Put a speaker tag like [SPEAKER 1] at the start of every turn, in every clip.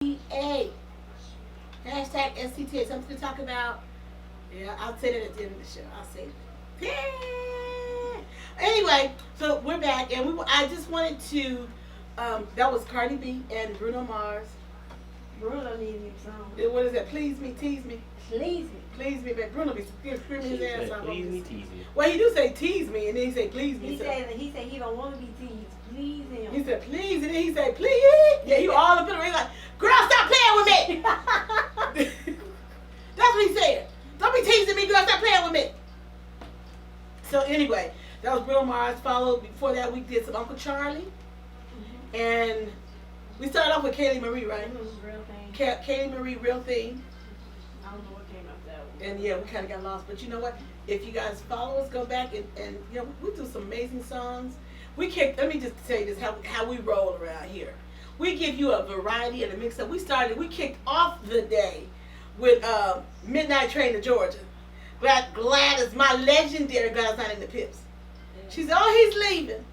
[SPEAKER 1] STTA. Hashtag STTA. Something to talk about. Yeah, I'll say that at the end of the show. I'll say it. Anyway, so we're back, and I just wanted to. That was Cardi B and Bruno Mars.
[SPEAKER 2] Bruno needs a new song.
[SPEAKER 1] What is that? Please me, tease me.
[SPEAKER 2] Please me.
[SPEAKER 1] Please me, but Bruno be screaming his ass off.
[SPEAKER 3] Please me, tease me.
[SPEAKER 1] Well, he do say tease me, and then he say please me.
[SPEAKER 2] He said he don't want to be teased. Please him.
[SPEAKER 1] He said please, and then he said please. Yeah, he all up in the ring like, girl, stop playing with me. That's what he said. Don't be teasing me, girl, stop playing with me. So anyway, that was Bruno Mars. Followed before that, we did some Uncle Charlie, and we started off with Kaylee Marie, right?
[SPEAKER 2] Real thing.
[SPEAKER 1] Kaylee Marie, Real Thing.
[SPEAKER 2] I don't know what came after that one.
[SPEAKER 1] And yeah, we kind of got lost. But you know what? If you guys follow us, go back and you know, we do some amazing songs. Let me just tell you this, how we roll around here. We give you a variety and a mix up. We kicked off the day with Midnight Train to Georgia. Gladys, my legendary Gladys Knight in the Pips. She said, oh, he's leaving.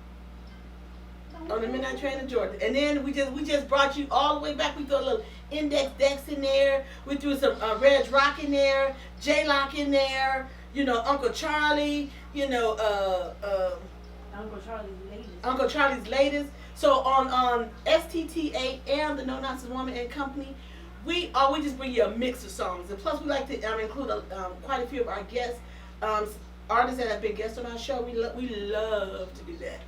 [SPEAKER 1] On the Midnight Train to Georgia. And then we just brought you all the way back. We threw a little Index Dex in there. We threw some Reg Rock in there, J-Lock in there, you know, Uncle Charlie, you know, Uncle Charlie's latest. So on STTA and the No Nonsense Woman and Company, we just bring you a mix of songs. And plus we like to include quite a few of our guests, artists that have been guests on our show. We love to do that.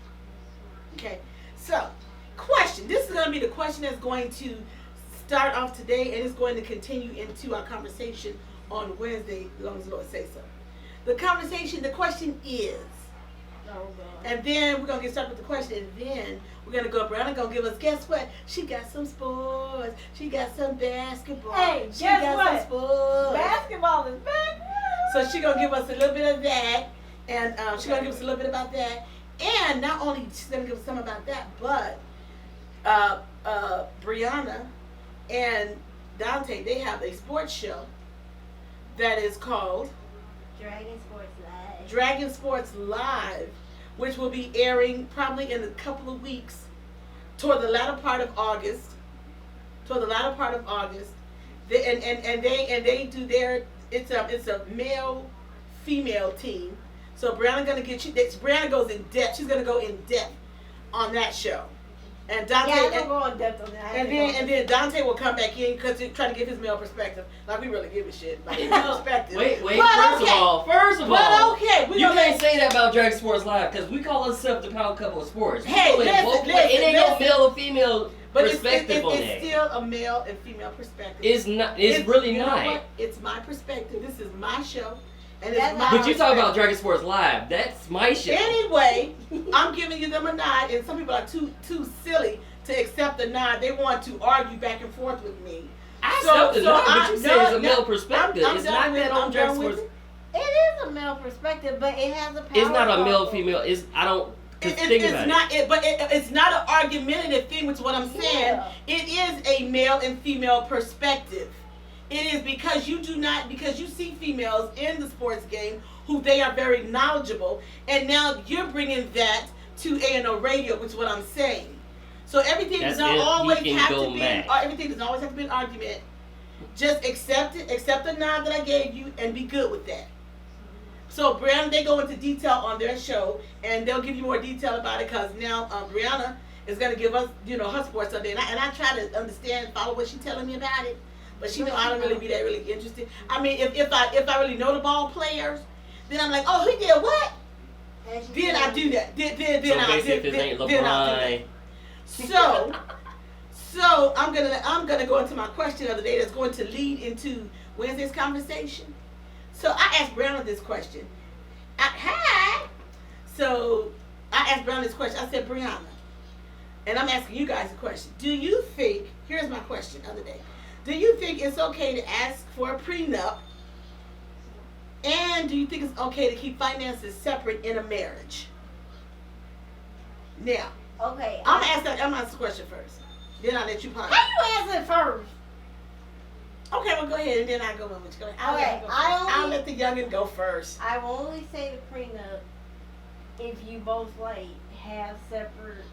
[SPEAKER 1] Okay. So, question. This is going to be the question that's going to start off today, and it's going to continue into our conversation on Wednesday, as long as the Lord says so. The question is, and then we're going to get started with the question, and then we're going to go, Brianna going to give us, guess what? She got some sports. She got some basketball.
[SPEAKER 2] Hey,
[SPEAKER 1] she
[SPEAKER 2] guess
[SPEAKER 1] got
[SPEAKER 2] what?
[SPEAKER 1] some sports.
[SPEAKER 2] Basketball is back.
[SPEAKER 1] So she's going to give us a little bit of that, and she's going to give us a little bit about that. And not only she's going to give us some about that, but Brianna and Dante, they have a sports show that is called Dragon Sports Live, which will be airing probably in a couple of weeks, toward the latter part of August. They do their, it's a male female team. So Brianna gonna get you. Brianna goes in depth. She's gonna go in depth on that show, and Dante.
[SPEAKER 2] Yeah, I don't go in depth on that.
[SPEAKER 1] And then Dante will come back in because he's trying to give his male perspective. Like we really give a shit about his perspective.
[SPEAKER 3] Wait.
[SPEAKER 1] But
[SPEAKER 3] First of all,
[SPEAKER 1] but okay,
[SPEAKER 3] you can't say that about Dragon Sports Live because we call ourselves the power couple of sports.
[SPEAKER 1] Hey, listen,
[SPEAKER 3] it ain't no male or female
[SPEAKER 1] but
[SPEAKER 3] perspective on that.
[SPEAKER 1] It's still a male and female perspective.
[SPEAKER 3] It's not. It's really
[SPEAKER 1] you know
[SPEAKER 3] not.
[SPEAKER 1] what? It's my perspective. This is my show. And
[SPEAKER 3] But you talk about Dragon Sports Live. That's my show.
[SPEAKER 1] Anyway, I'm giving you them a nod, and some people are too silly to accept the nod. They want to argue back and forth with me.
[SPEAKER 3] I accept the nod, but you say it's a male perspective. It's not that on Dragon Sports.
[SPEAKER 2] It is a male perspective, but it has a power.
[SPEAKER 3] It's not a male female. It's I don't.
[SPEAKER 1] It's not an argumentative thing, which is what I'm saying.
[SPEAKER 2] Yeah.
[SPEAKER 1] It is a male and female perspective. It is because you see females in the sports game who they are very knowledgeable, and now you're bringing that to A&O Radio, which is what I'm saying. So everything does not always have to be an argument. Just accept it, accept the nod that I gave you, and be good with that. So Brianna, they go into detail on their show, and they'll give you more detail about it because now Brianna is going to give us, her sports update, and I try to understand, follow what she's telling me about it. But she know I don't really be that really interested. I mean, if I really know the ball players, then I'm like, oh, he did what? Then I do that. Then I'll do that. So I'm gonna go into my question of the day that's going to lead into Wednesday's conversation. So I asked Brianna this question. So I asked Brianna this question. I said, Brianna, and I'm asking you guys a question. Do you think? Here's my question of the day. Do you think it's okay to ask for a prenup? And do you think it's okay to keep finances separate in a marriage? Now,
[SPEAKER 2] okay.
[SPEAKER 1] I'm gonna ask the question first. Then I'll let you ponder.
[SPEAKER 2] How you answer first?
[SPEAKER 1] Okay, well go ahead and then I go in with you. I'll let the youngin go first.
[SPEAKER 2] I will only say the prenup if you both have separate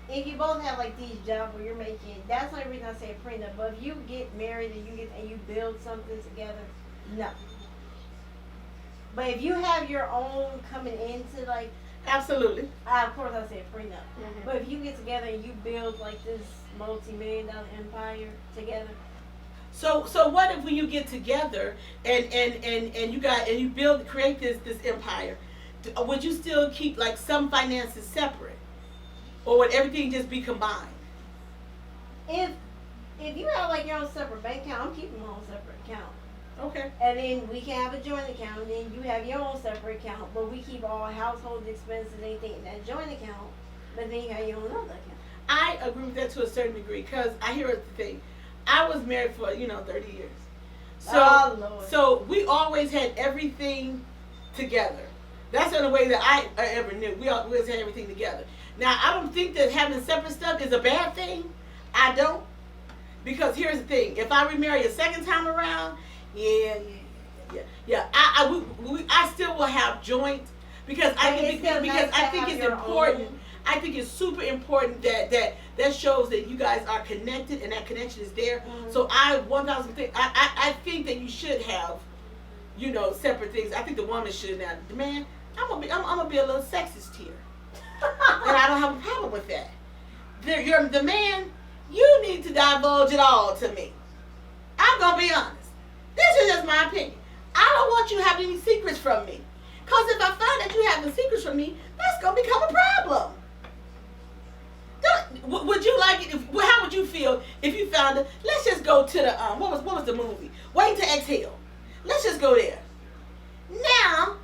[SPEAKER 2] if you both have like these jobs where you're making, that's the only reason I say a prenup. But if you get married and you build something together, no. But if you have your own coming into like,
[SPEAKER 1] Absolutely.
[SPEAKER 2] of course I say a prenup.
[SPEAKER 1] Mhm.
[SPEAKER 2] But if you get together and you build like this multi-million-dollar empire together,
[SPEAKER 1] So what if when you get together and you create this empire, would you still keep like some finances separate, or would everything just be combined?
[SPEAKER 2] if you have like your own separate bank account, I'm keeping my own separate account.
[SPEAKER 1] Okay.
[SPEAKER 2] And then we can have a joint account, and then you have your own separate account, but we keep all household expenses and anything in that joint account, but then you have your own other account.
[SPEAKER 1] I agree with that to a certain degree because I hear the thing. I was married for 30 years,
[SPEAKER 2] Oh, Lord.
[SPEAKER 1] so we always had everything together. That's the only way that I ever knew. We always had everything together. Now I don't think that having separate stuff is a bad thing. I don't, because here's the thing: if I remarry a second time around, I still will have joint because I
[SPEAKER 2] But
[SPEAKER 1] think
[SPEAKER 2] it's still nice to
[SPEAKER 1] I think
[SPEAKER 2] have
[SPEAKER 1] it's
[SPEAKER 2] your
[SPEAKER 1] important.
[SPEAKER 2] own.
[SPEAKER 1] I think it's super important that shows that you guys are connected and that connection is there.
[SPEAKER 2] Mhm.
[SPEAKER 1] So I 1,000 think I think that you should have, separate things. I think the woman should now. The man, I'm gonna be a little sexist here, and I don't have a problem with that. The man, you need to divulge it all to me. I'm gonna be honest. This is just my opinion. I don't want you having any secrets from me. Cause if I find that you having secrets from me, that's gonna become a problem. Would you like it? How would you feel if you found it? Let's just go to the what was the movie? Waiting to Exhale. Let's just go there. Now,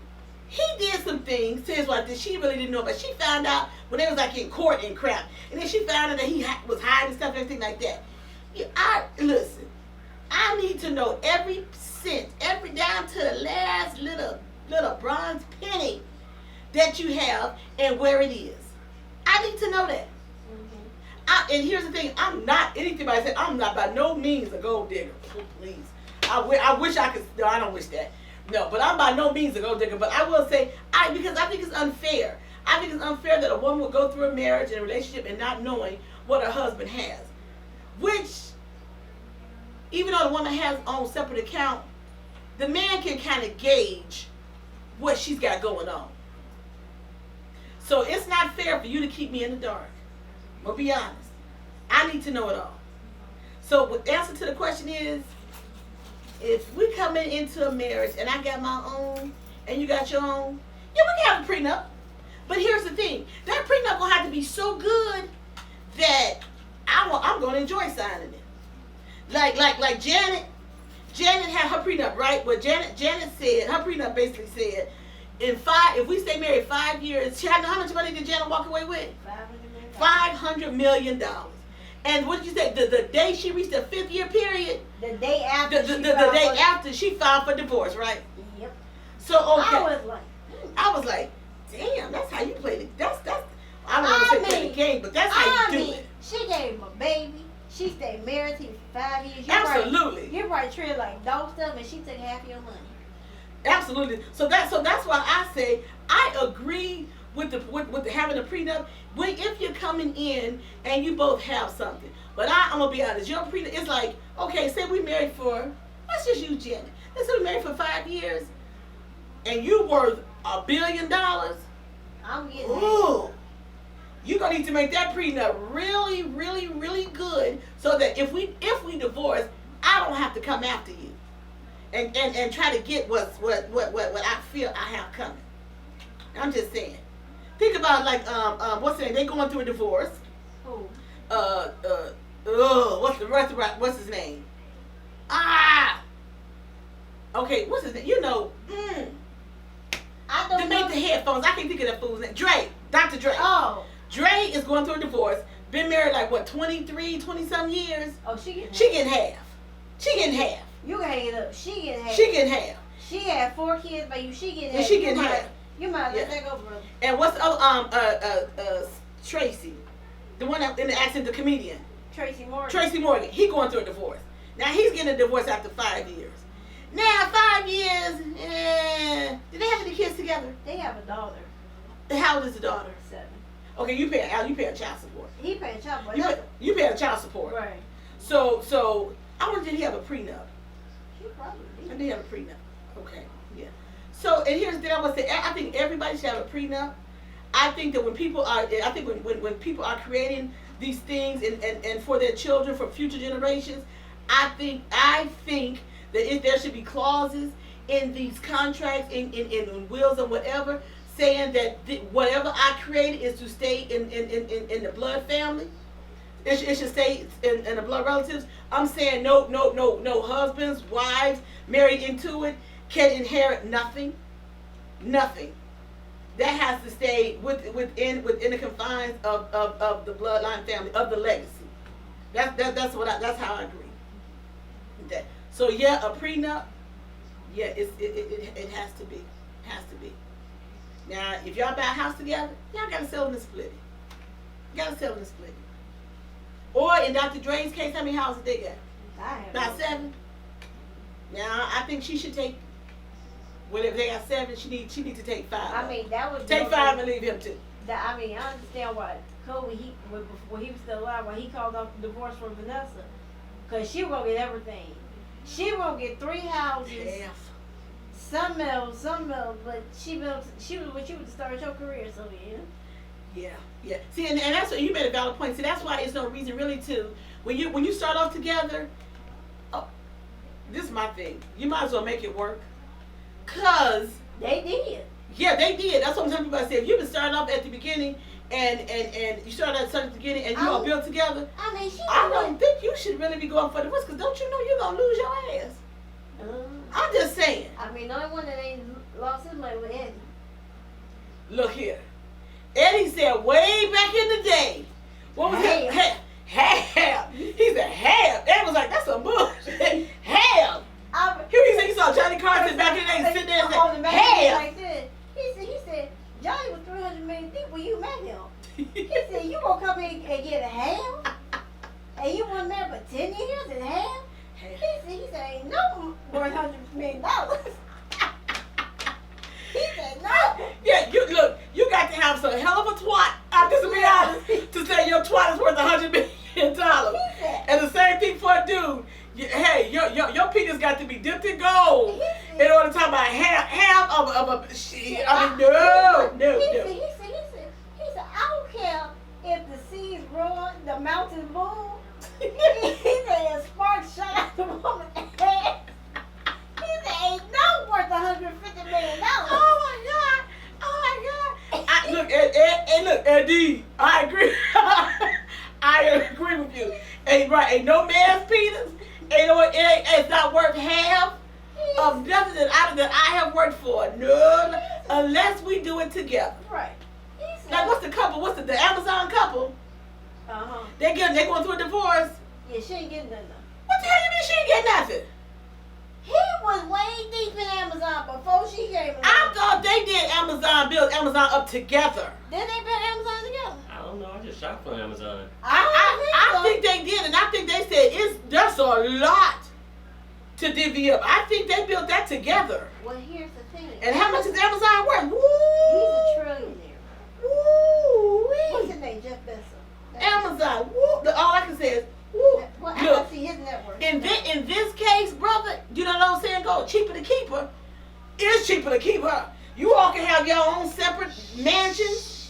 [SPEAKER 1] he did some things to his wife that she really didn't know, but she found out when they was like in court and crap, and then she found out that he was hiding stuff and everything like that. Listen. I need to know every cent, every down to the last little bronze penny that you have and where it is. I need to know that. And here's the thing: I'm not anything. I said I'm not by no means a gold digger. Please, I wish I could. No, I don't wish that. No, but I'm by no means a gold digger. But I will say, because I think it's unfair. I think it's unfair that a woman would go through a marriage and a relationship and not knowing what her husband has, which, even though the woman has her own separate account, the man can kind of gauge what she's got going on. So it's not fair for you to keep me in the dark. I'm gonna be honest. I need to know it all. So the answer to the question is, if we coming into a marriage and I got my own and you got your own, yeah, we can have a prenup. But here's the thing: that prenup gonna have to be so good that I'm gonna enjoy signing it. Like Janet had her prenup, right? Well, Janet said her prenup basically said, if we stay married 5 years, how much money did Janet walk away with? $500 million. And what did you say? The day she reached the 5th year period,
[SPEAKER 2] the day after,
[SPEAKER 1] the day after she filed for divorce, right?
[SPEAKER 2] Yep.
[SPEAKER 1] So okay,
[SPEAKER 2] I
[SPEAKER 1] was like, damn, that's how you play it. That's I don't want to say play the game, but that's how you do it.
[SPEAKER 2] She gave him a baby. She stayed married to you for 5 years.
[SPEAKER 1] Absolutely.
[SPEAKER 2] You probably treated like dog stuff, and she took half your money.
[SPEAKER 1] Absolutely. So that's why I say I agree with the having a prenup. If you're coming in and you both have something, but I'm gonna be honest, your prenup is like, okay, say we married for, let's just use Janet. Let's say we married for 5 years, and you worth $1 billion.
[SPEAKER 2] I'm getting
[SPEAKER 1] Ooh. You're gonna need to make that prenup really, really, really good, so that if we divorce, I don't have to come after you, and try to get what I feel I have coming. I'm just saying. Think about like what's the name? They going through a divorce.
[SPEAKER 2] Who?
[SPEAKER 1] What's his name? Okay, what's his name?
[SPEAKER 2] I don't
[SPEAKER 1] They
[SPEAKER 2] know.
[SPEAKER 1] make the headphones. I can't think of that fool's name. Dre, Dr. Dre.
[SPEAKER 2] Oh.
[SPEAKER 1] Dre is going through a divorce. Been married like what, 20-some years.
[SPEAKER 2] Oh, she getting
[SPEAKER 1] half. She getting half.
[SPEAKER 2] You hang it up. She getting half.
[SPEAKER 1] She getting half.
[SPEAKER 2] She had 4 kids, but she getting
[SPEAKER 1] And
[SPEAKER 2] half.
[SPEAKER 1] she getting half.
[SPEAKER 2] You might let
[SPEAKER 1] Yeah.
[SPEAKER 2] that go, brother.
[SPEAKER 1] And what's the other Tracy, the one that in the accident, the comedian.
[SPEAKER 2] Tracy Morgan.
[SPEAKER 1] Tracy Morgan, he going through a divorce. Now he's getting a divorce after 5 years. Now 5 years, did they have any kids together?
[SPEAKER 2] They have a daughter.
[SPEAKER 1] How old is the daughter?
[SPEAKER 2] 7.
[SPEAKER 1] Okay, you paying child support.
[SPEAKER 2] He paying child support.
[SPEAKER 1] You paying child support.
[SPEAKER 2] Right.
[SPEAKER 1] So I wonder, did he have a prenup?
[SPEAKER 2] He probably
[SPEAKER 1] I
[SPEAKER 2] did.
[SPEAKER 1] did have a prenup. Okay, yeah. So, and here's the thing I want to say. I think everybody should have a prenup. I think that when people are creating these things and for their children, for future generations, I think that if there should be clauses in these contracts, in wills and whatever, saying that whatever I created is to stay in the blood family. It should stay in the blood relatives. I'm saying no husbands, wives married into it can inherit nothing. Nothing. That has to stay within the confines of the bloodline family, of the legacy. That's how I agree with that. So yeah, a prenup, yeah, it has to be. Has to be. Now, if y'all buy a house together, y'all gotta sell and split it. You gotta sell and split it. Or in Dr. Dre's case, how many houses they got?
[SPEAKER 2] I have
[SPEAKER 1] About
[SPEAKER 2] no-
[SPEAKER 1] 7. Now I think she should take. Well, if they got 7, she need to take 5.
[SPEAKER 2] I mean, that would
[SPEAKER 1] take 5 and leave him 2.
[SPEAKER 2] I mean, I understand why Kobe, when he was still alive, when he called off the divorce from Vanessa, because she won't get everything. She won't get 3 houses,
[SPEAKER 1] Half.
[SPEAKER 2] some else, but she was when she was starting her career, so yeah.
[SPEAKER 1] Yeah. See, and that's what you made a valid point. See, that's why it's no reason really to when you start off together. Oh, this is my thing. You might as well make it work. 'Cause
[SPEAKER 2] They did.
[SPEAKER 1] yeah, they did. That's what I'm telling people. I said, if you've been starting off at the beginning and you started at the beginning and you all built together,
[SPEAKER 2] I mean,
[SPEAKER 1] I don't think you should really be going for the risk. 'Cause don't you know you're gonna lose your ass? I'm just saying.
[SPEAKER 2] I mean, the only one that ain't lost his money was Eddie.
[SPEAKER 1] Look here. Eddie said way back in the day, what was it? Half. He said half. Eddie was like, that's some bullshit. Half. He said he saw Johnny Carson back in the day sitting there and
[SPEAKER 2] on the
[SPEAKER 1] said,
[SPEAKER 2] magazine
[SPEAKER 1] half.
[SPEAKER 2] like this. He said Johnny was 300 million deep when you met him. He said you gonna come in and get a half, and you wasn't there for 10 years and half. He said ain't no $100 million. He said no.
[SPEAKER 1] Yeah, you got to have some hell of a twat. I'm just to be honest to say your twat is worth $100 million.
[SPEAKER 2] He said,
[SPEAKER 1] And the same thing for a dude. Hey, your penis got to be dipped in gold in order to talk about half of a shit. I mean, no.
[SPEAKER 2] He said, I don't care if the seas roar, the mountains boom. He said, a spark shot out the woman's head. He said, ain't no worth $150 million.
[SPEAKER 1] Oh my God. Look, Eddie, I agree. I agree with you. Ain't no man's penis. It's not worth half of nothing that I have worked for. No, unless we do it together.
[SPEAKER 2] Right. He said,
[SPEAKER 1] Like, what's the couple? What's the Amazon couple?
[SPEAKER 2] uh-huh.
[SPEAKER 1] They going through a divorce.
[SPEAKER 2] Yeah, she ain't getting nothing.
[SPEAKER 1] What the hell you mean she ain't get nothing?
[SPEAKER 2] He was way deep in Amazon before she came along.
[SPEAKER 1] I thought they did build Amazon up together.
[SPEAKER 2] Then they built Amazon together.
[SPEAKER 3] I don't know. I just shopped for Amazon.
[SPEAKER 1] I think they did, and I think they said that's a lot to divvy up. I think they built that together.
[SPEAKER 2] Well, here's the thing.
[SPEAKER 1] And how much is Amazon worth? Woo!
[SPEAKER 2] He's a trillionaire.
[SPEAKER 1] Woo!
[SPEAKER 2] What's his name? Jeff Bezos.
[SPEAKER 1] Amazon. Woo! All I can say is, woo!
[SPEAKER 2] Well, I
[SPEAKER 1] Look,
[SPEAKER 2] see his network.
[SPEAKER 1] in this case, brother, you know what I'm saying? Go cheaper to keep her. It's cheaper to keep her. You all can have your own separate mansions